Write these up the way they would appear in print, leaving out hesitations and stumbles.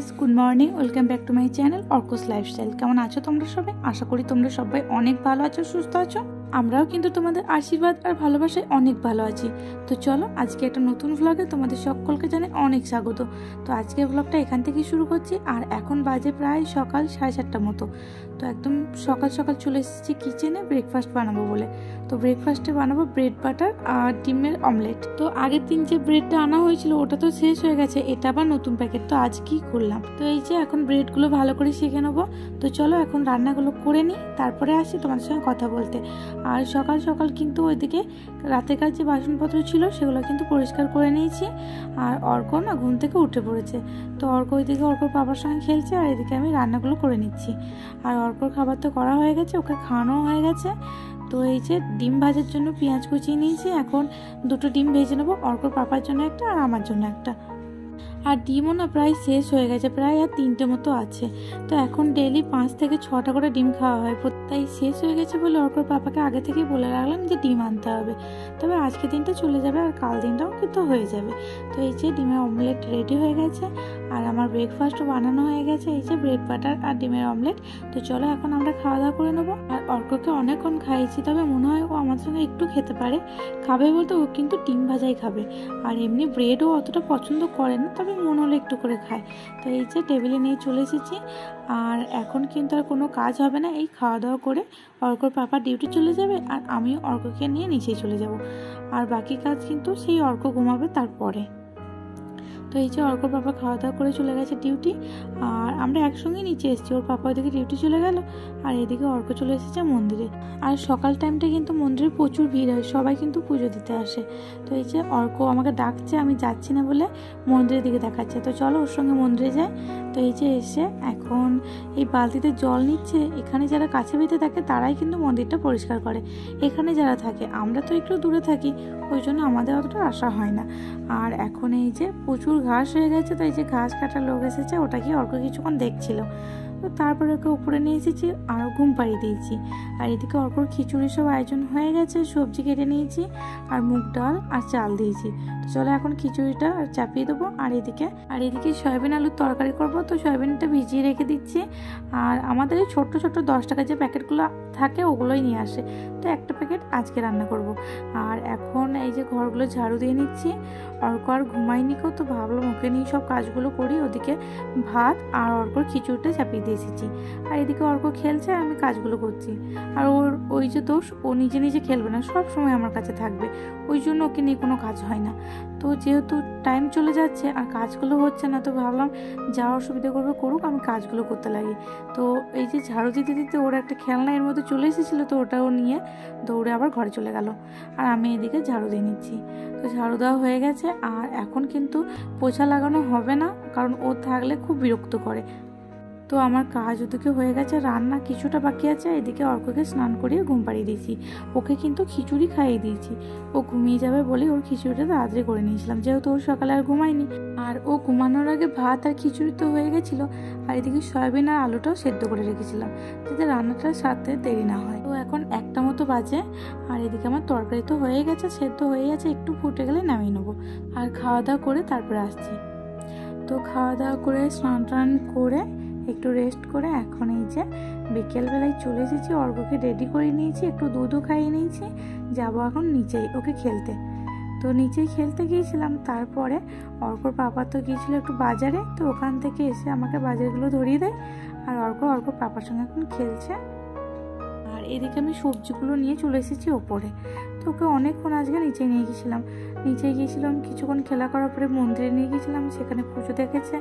Guys, good morning. Welcome back to my channel Arko's lifestyle. কেমন আছো তোমরা সবাই? আশা করি তোমরা সবাই অনেক ভালো আছো, সুস্থ আছো। আমরাও কিন্তু তোমাদের আশীর্বাদ আর ভালোবাসায় অনেক ভালো আছি। তো চলো আজকে একটা নতুন ভ্লগে তোমাদের সকলকে জানাই অনেক স্বাগত। তো আজকের ভ্লগটা এখান থেকে শুরু করছি। আর এখন বাজে প্রায় সকাল 7:30 মতো। তো একদম সকাল সকাল চলে এসেছি কিচেনে ব্রেকফাস্ট বানাবো বলে। তো ব্রেকফাস্টে বানাবো ব্রেড বাটার আর ডিমের অমলেট। তো আগের দিন যে ব্রেডটা আনা হয়েছিল ওটা তো শেষ হয়ে গেছে, এটা আবার নতুন প্যাকেট। তো আজ কি করলাম, তো এই যে এখন ব্রেডগুলো ভালো করে শিখে নেবো। তো চলো এখন রান্নাগুলো করে নিই, তারপরে আসি তোমাদের সঙ্গে কথা বলতে। আর সকাল সকাল কিন্তু ওইদিকে রাতেকার যে বাসনপত্র ছিল সেগুলো কিন্তু পরিষ্কার করে নিয়েছি। আর অর্ক না ঘুম থেকে উঠে পড়েছে। তো অর্ক ওইদিকে অর্কর বাবার সঙ্গে খেলছে, আর এদিকে আমি রান্নাগুলো করে নিচ্ছি। আর অর্কর খাবার তো করা হয়ে গেছে, ওকে খাওয়ানো হয়ে গেছে। তো এই যে ডিম ভাজার জন্য পেঁয়াজ কুচিয়ে নিয়েছি। এখন দুটো ডিম ভেজে নেবো, অর্কর পাপার জন্য একটা আর আমার জন্য একটা। আর ডিমও না প্রায় শেষ হয়ে গেছে, প্রায় আর 3টে মতো আছে। তো এখন ডেইলি 5 থেকে 6টা করে ডিম খাওয়া হয়, তাই শেষ হয়ে গেছে বলে অর্কর পাপাকে আগে থেকে বলে রাখলাম যে ডিম আনতে হবে। তবে আজকে দিনটা চলে যাবে আর কাল দিনটাও কিন্তু হয়ে যাবে। তো এই যে ডিমের অমলেট রেডি হয়ে গেছে, আর আমার ব্রেকফাস্টও বানানো হয়ে গেছে। এই যে ব্রেড বাটার আর ডিমের অমলেট। তো চলো এখন আমরা খাওয়া দাওয়া করে নেবো। আর অর্ককে অনেকক্ষণ খাইয়েছি, তবে মনে হয় ও আমার সঙ্গে একটু খেতে পারে। খাবে বলতে ও কিন্তু ডিম ভাজাই খাবে, আর এমনি ব্রেডও অতটা পছন্দ করে না, তবে মন হলে একটু করে খায়। তো এই যে টেবিলে নিয়ে চলে এসেছি। আর এখন কিন্তু আর কোনো কাজ হবে না, এই খাওয়া দাওয়া করে অর্কর পাপা ডিউটি চলে যাবে, আর আমিও অর্ককে নিয়ে নিচেই চলে যাব। আর বাকি কাজ কিন্তু সেই অর্ক ঘুমাবে তারপরে। তো এই যে অর্কর পাপা খাওয়া দাওয়া করে চলে গেছে ডিউটি, আর আমরা একসঙ্গে নিচে এসেছি। ওর পাপা ওইদিকে ডিউটি চলে গেল, আর এদিকে অর্ক চলে এসেছে মন্দিরে। আর সকাল টাইমটা কিন্তু মন্দিরে প্রচুর ভিড় হয়, সবাই কিন্তু পুজো দিতে আসে। তো এই যে অর্ক আমাকে ডাকছে, আমি যাচ্ছি না বলে মন্দিরের দিকে দেখাচ্ছে। তো চলো ওর সঙ্গে মন্দিরে যাই। তো এই যে এসে এখন এই বালতিতে জল নিচ্ছে। এখানে যারা কাছে বেঁধে থাকে তারাই কিন্তু মন্দিরটা পরিষ্কার করে। এখানে যারা থাকে, আমরা তো একটু দূরে থাকি, ওই জন্য আমাদের অতটা আসা হয় না। আর এখন এই যে প্রচুর ঘাস হয়ে গেছে, তো এই যে ঘাস কাটার লোক এসেছে, ওটাকে অর্ক কিছুক্ষণ দেখছিল। তো তারপরে ওকে উপরে নিয়ে এসেছি, আরও ঘুম পাড়িয়ে দিয়েছি। আর এদিকে অর্কর খিচুড়ি সব আয়োজন হয়ে গেছে, সবজি কেটে নিয়েছি, আর মুগ ডাল আর চাল দিয়েছি। তো চলো এখন খিচুড়িটা চাপিয়ে দেবো। আর এদিকে সয়াবিন আলুর তরকারি করবো। তো সয়াবিনটা ভিজিয়ে রেখে দিচ্ছি। আর আমাদের এই ছোট্ট ছোট্ট 10 টাকার যে প্যাকেটগুলো থাকে ওগুলোই নিয়ে আসে। তো একটা প্যাকেট আজকে রান্না করব। আর এখন এই যে ঘরগুলো ঝাড়ু দিয়ে নিচ্ছি। অর্ক আর ঘুমাইনি কো, তো ভাবলাম ওকে নিয়ে সব কাজগুলো করি। ওদিকে ভাত আর অর্কর খিচুড়িটা চাপিয়ে দিয়ে এসেছি। আর এদিকে অর্ক খেলছে, আমি কাজগুলো করছি। আর ওর ওই যে দোষ, ও নিজে নিজে খেলবে না, সব সময় আমার কাছে থাকবে, ওই জন্য ওকে নিয়ে কোনো কাজ হয় না। তো যেহেতু টাইম চলে যাচ্ছে আর কাজগুলো হচ্ছে না, তো ভাবলাম যা অসুবিধা করবে করুক, আমি কাজগুলো করতে লাগি। তো এই যে ঝাড়ু দিতে দিতে ওর একটা খেলনা এর মধ্যে চলে এসেছিলো, তো ওটাও নিয়ে দৌড়ে আবার ঘরে চলে গেল। আর আমি এদিকে ঝাড়ু দিয়ে নিচ্ছি। তো ঝাড়ু দেওয়া হয়ে গেছে। আর এখন কিন্তু পোছা লাগানো হবে না, কারণ ও থাকলে খুব বিরক্ত করে। তো আমার কাজ ওদিকে হয়ে গেছে, রান্না কিছুটা বাকি আছে। এদিকে অর্ককে স্নান করিয়ে ঘুম পাড়িয়ে দিয়েছি। ওকে কিন্তু খিচুড়ি খাইয়ে দিয়েছি। ও ঘুমিয়ে যাবে বলে ওর খিচুড়িটা তাড়াতাড়ি করে নিয়েছিলাম, যেহেতু ওর সকালে আর ঘুমায়নি। আর ও ঘুমানোর আগে ভাত আর খিচুড়ি তো হয়ে গেছিলো। আর এদিকে সয়াবিন আর আলুটাও সেদ্ধ করে রেখেছিলাম, যাতে রান্নাটা সারতে দেরি না হয়। তো এখন 1টা মতো বাজে। আর এদিকে আমার তরকারি তো হয়ে গেছে, সেদ্ধ হয়ে গেছে, একটু ফুটে গেলে নামিয়ে নেবো। আর খাওয়া দাওয়া করে তারপরে আসছি। তো খাওয়া দাওয়া করে স্নান টান করে একটু রেস্ট করে এখন এই যে বিকেলবেলায় চলে এসেছি। অর্ককে রেডি করে নিয়েছি, একটু দুধও খাইয়ে নিয়েছি। যাবো এখন নিচেই ওকে খেলতে। তো নিচেই খেলতে গিয়েছিলাম। তারপরে অর্কর পাপা তো গিয়েছিল একটু বাজারে, তো ওখান থেকে এসে আমাকে বাজারগুলো ধরিয়ে দেয়। আর অর্কর পাপার সঙ্গে এখন খেলছে। আর এদিকে আমি সবজিগুলো নিয়ে চলে এসেছি ওপরে। তো ওকে অনেকক্ষণ আজকে নিচে নিয়ে গিয়েছিলাম। কিছুক্ষণ খেলা করার পরে মন্দিরে নিয়ে গিয়েছিলাম, সেখানে পুজো দেখেছে।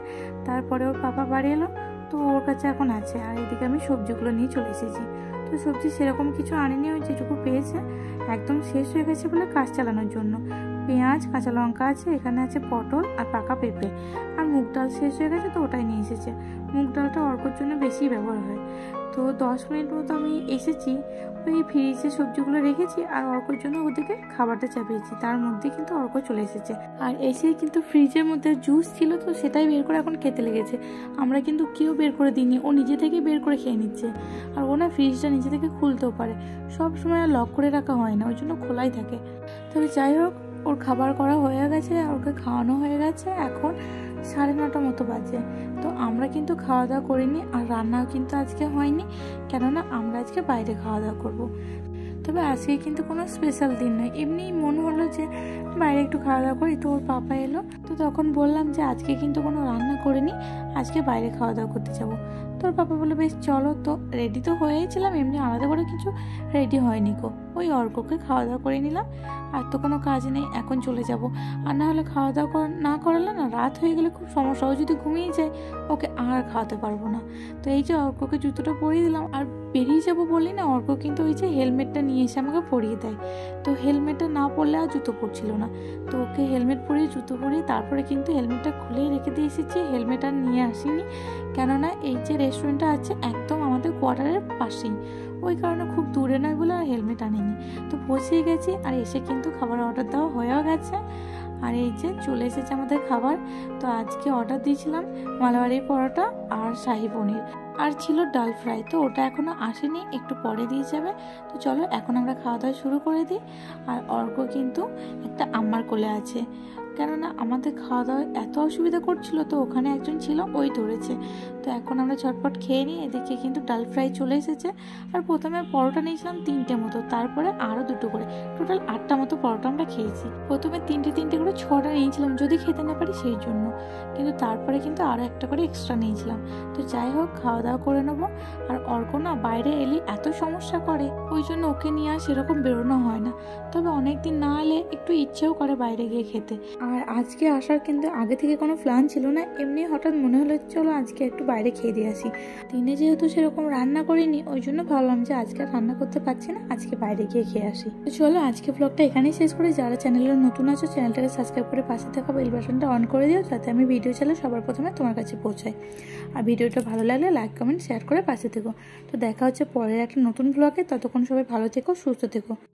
তারপরে ওর পাপা বাড়ি এলো, তো ওর কাছে এখন আছে। আর এদিকে আমি সবজিগুলো নিয়ে চলে এসেছি। তো সবজি সেরকম কিছু আনিনি, ওই যেটুকু পেয়েছে একদম শেষ হয়ে গেছে বলে কাজ চালানোর জন্য। পেঁয়াজ কাঁচা লঙ্কা আছে, এখানে আছে পটল আর পাকা পেঁপে। আর মুগ ডাল শেষ হয়ে গেছে, তো ওটাই নিয়ে এসেছে। মুগ ডালটা অর্কর জন্য বেশি ব্যবহার হয়। তো 10 মিনিট মতো আমি এসেছি, ওই ফ্রিজে সবজিগুলো রেখেছি আর অর্কর জন্য ওদিকে খাবারটা চাপিয়েছি। তার মধ্যে কিন্তু অর্ক চলে এসেছে। আর এসেই কিন্তু ফ্রিজের মধ্যে জুস ছিল, তো সেটাই বের করে এখন খেতে লেগেছে। আমরা কিন্তু কেউ বের করে দিইনি, ও নিজে থেকে বের করে খেয়ে নিচ্ছে। আর ও না ফ্রিজটা নিজে থেকে খুলতেও পারে, সব সময় আর লক করে রাখা হয় না, ওই জন্য খোলাই থাকে। তবে যাই হোক, ওর খাবার করা হয়ে গেছে, আর ওকে খাওয়ানো হয়ে গেছে। এখন 9:30 মতো বাজে। তো আমরা কিন্তু খাওয়া দাওয়া করিনি, আর রান্নাও কিন্তু আজকে হয়নি, কেননা আমরা আজকে বাইরে খাওয়া দাওয়া করবো। তবে আজকে কিন্তু কোনো স্পেশাল দিন নয়, এমনি মন হলো যে বাইরে একটু খাওয়া দাওয়া করি। তো ওর পাপা এলো, তো তখন বললাম যে আজকে কিন্তু কোনো রান্না করিনি, আজকে বাইরে খাওয়া দাওয়া করতে যাবো। তোর পাপা বলে বেশ চলো। তো রেডি তো হয়েছিলাম, এমনি আলাদা করে কিছু রেডি হয়নি গো, ওই অর্ককে খাওয়া দাওয়া করে নিলাম। আর তো কোনো কাজ নেই, এখন চলে যাব। আর না হলে খাওয়া দাওয়া না করালে না রাত হয়ে গেলে খুব সমস্যা, ও যদি ঘুমিয়ে যায় ওকে আর খাওয়াতে পারবো না। তো এই যে অর্ককে জুতোটা পরিয়ে দিলাম, আর বেরিয়ে যাবো বলি না, অর্ক কিন্তু ওই যে হেলমেটটা নিয়ে এসে আমাকে পরিয়ে দেয়। তো হেলমেটটা না পরলে আর জুতো পরছিল না, তো ওকে হেলমেট পরিয়ে জুতো পরিয়ে তারপরে কিন্তু হেলমেটটা খুলেই রেখে দিয়ে এসেছি। হেলমেট আর নিয়ে আসিনি, কেননা এই যে রেস্টুরেন্টটা আছে একদম আমাদের কোয়ার্টারের পাশেই, ওই কারণে খুব দূরে নয় বলে আর হেলমেট আনিনি। তো পৌঁছেই গেছি, আর এসে কিন্তু খাবার অর্ডার দেওয়া হয়েও গেছে। আর এই যে চলে এসেছে আমাদের খাবার। তো আজকে অর্ডার দিয়েছিলাম মালাবাড়ির পরোটা আর শাহি পনির, আর ছিল ডাল ফ্রাই। তো ওটা এখনো আসেনি, একটু পরে দিয়ে যাবে। তো চলো এখন আমরা খাওয়া দাওয়া শুরু করে দিই। আর অর্ক কিন্তু একটা আম্মার কোলে আছে, কেননা আমাদের খাওয়া দাওয়া এত অসুবিধা করছিল, তো ওখানে একজন ছিল, ওই ধরেছে। তো এখন আমরা ঝটপট খেয়ে নিই। এদিকে কিন্তু ডাল ফ্রাই চলে এসেছে। আর প্রথমে পরোটা নিয়েছিলাম 3টে মতো, তারপরে আরও 2টো করে, টোটাল 8টা মতো পরোটা আমরা খেয়েছি। প্রথমে 3টে করে 6টা নিয়েছিলাম, যদি খেতে না পারি সেই জন্য, কিন্তু তারপরে কিন্তু আরও একটা করে এক্সট্রা নিয়েছিলাম। তো যাই হোক, খাওয়া দাওয়া করে নেবো। আর অর্ক না বাইরে এলে এত সমস্যা করে, ওই জন্য ওকে নিয়ে আর সেরকম বেরোনো হয় না। তবে অনেকদিন না এলে একটু ইচ্ছেও করে বাইরে গিয়ে খেতে। আর আজকে আসার কিন্তু আগে থেকে কোনো প্ল্যান ছিল না, এমনি হঠাৎ মনে হলো চলো আজকে একটু বাইরে খেয়ে দিয়ে আসি। দিনে যেহেতু সেরকম রান্না করিনি, ওই জন্য ভাবলাম যে আজকে রান্না করতে পারছি না, আজকে বাইরে গিয়ে খেয়ে আসি। তো চলো আজকে ব্লগটা এখানেই শেষ করি। যারা চ্যানেলে নতুন আছো চ্যানেলটাকে সাবস্ক্রাইব করে পাশে থাকা বেল বাটনটা অন করে দিও, যাতে আমি ভিডিও চাইলে সবার প্রথমে তোমার কাছে পৌঁছায়। আর ভিডিওটা ভালো লাগলে লাইক কমেন্ট শেয়ার করে পাশে থেকো। তো দেখা হচ্ছে পরের একটা নতুন ব্লগে, ততক্ষণ সবাই ভালো থেকো, সুস্থ থেকো।